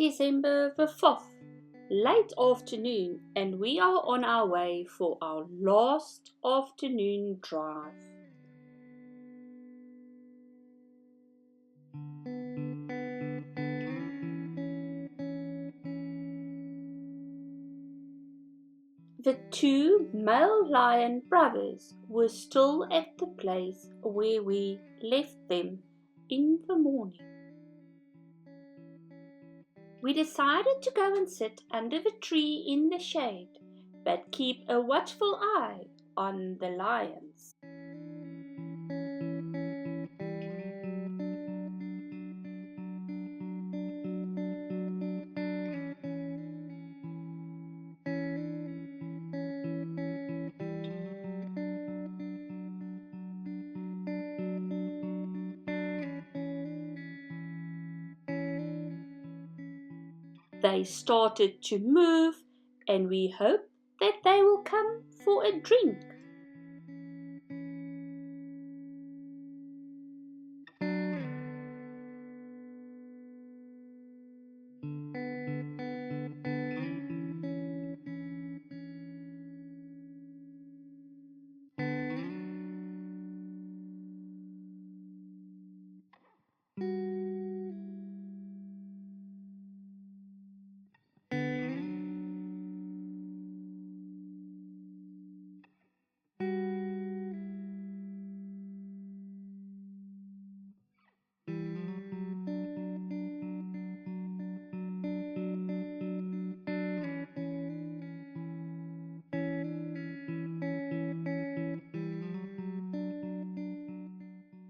December the 4th, late afternoon, and we are on our way for our last afternoon drive. The two male lion brothers were still at the place where we left them in the morning. We decided to go and sit under the tree in the shade, but keep a watchful eye on the lions. They started to move, and we hope that they will come for a drink.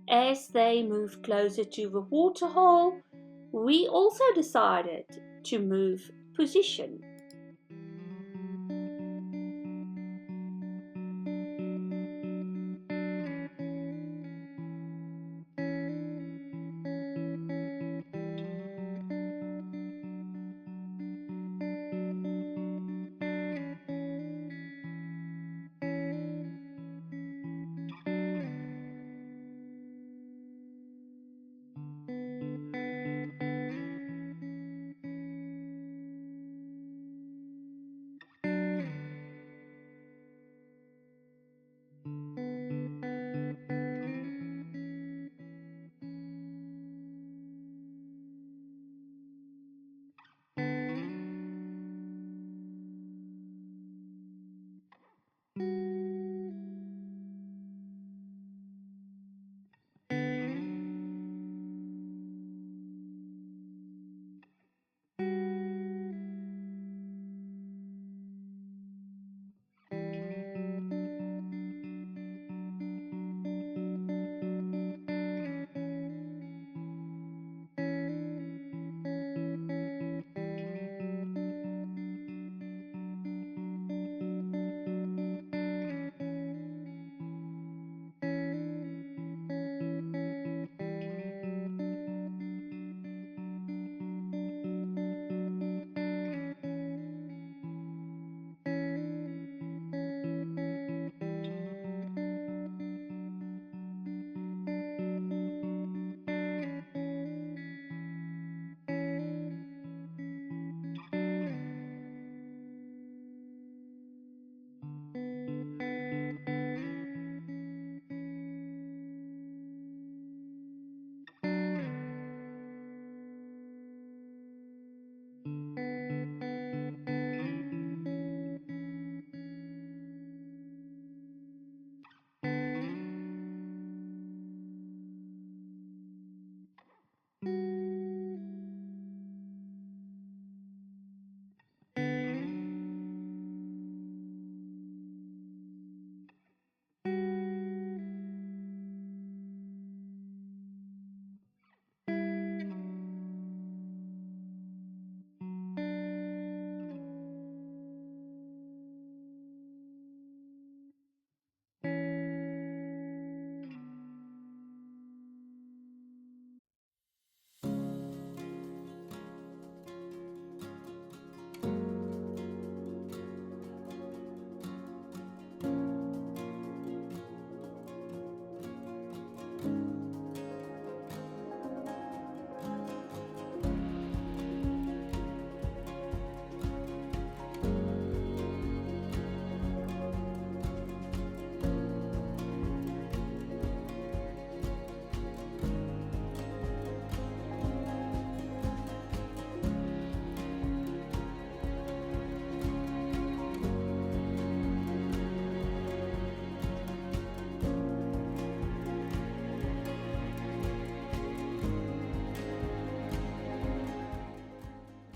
As they moved closer to the waterhole, we also decided to move position.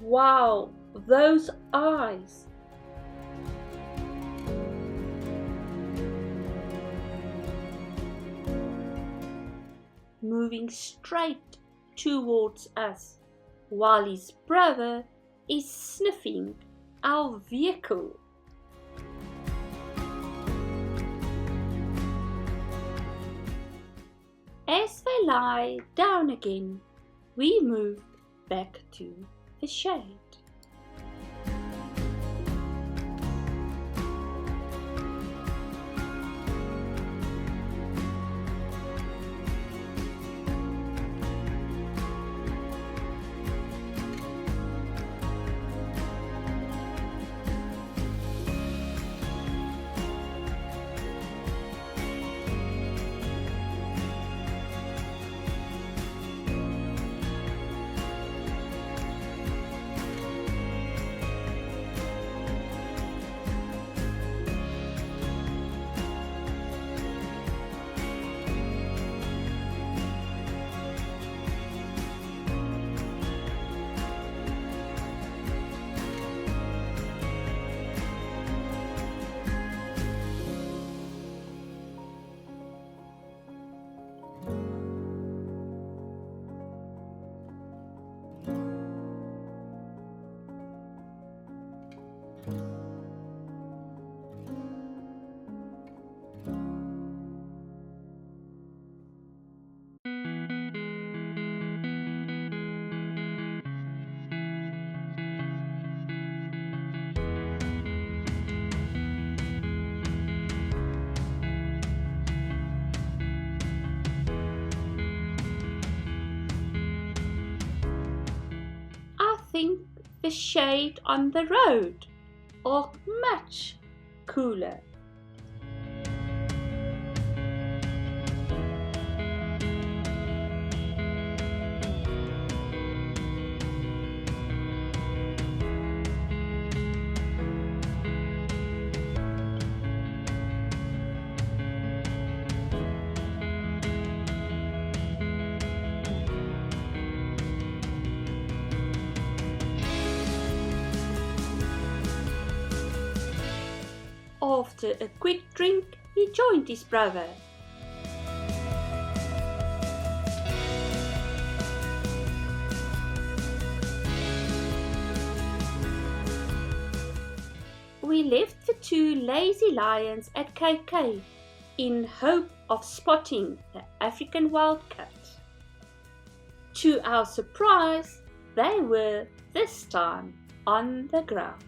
Wow, those eyes! Moving straight towards us, while his brother is sniffing our vehicle. As they lie down again, we move back to the shade. I think the shade on the road are much cooler. After a quick drink, he joined his brother. We left the two lazy lions at Kij Kij in hope of spotting the African wildcat. To our surprise, they were this time on the ground.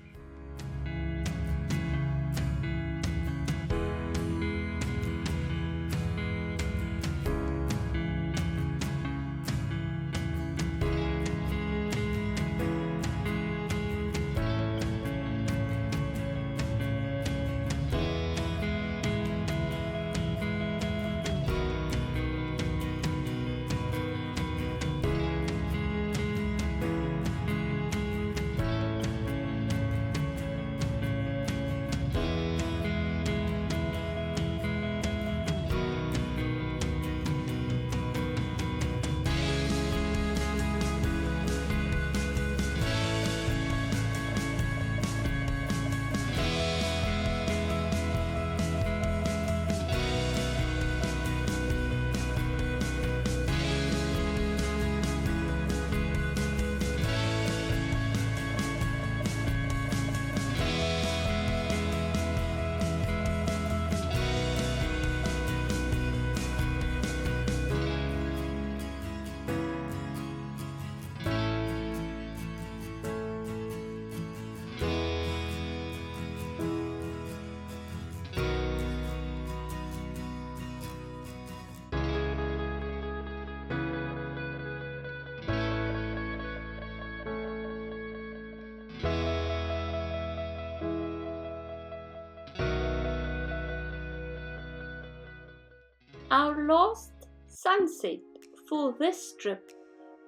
Our last sunset for this trip,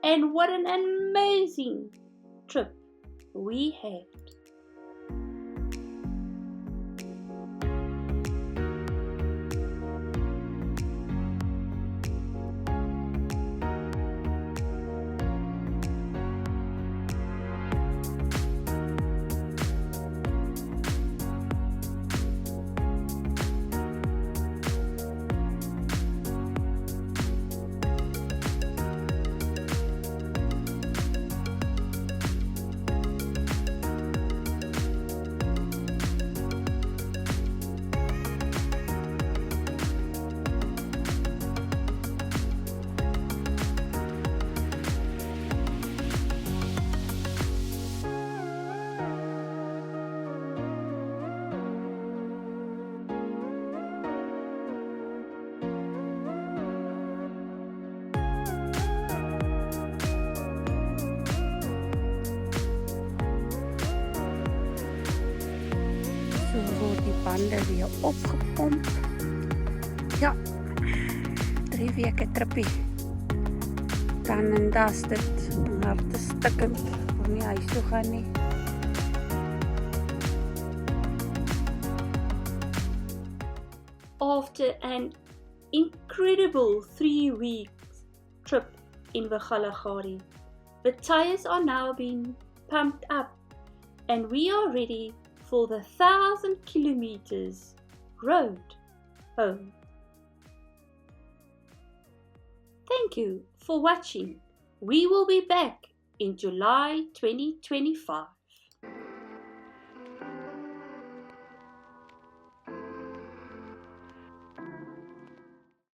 and what an amazing trip we had. die bande weer opgepomp. Ja, 3 weke trippie. Dan en das dit harte stikkend om nie huis toe gaan nie. After an incredible 3-week trip in Kalahari, the tires are now being pumped up and we are ready for the 1,000 kilometers road home. Thank you for watching. We will be back in July 2025.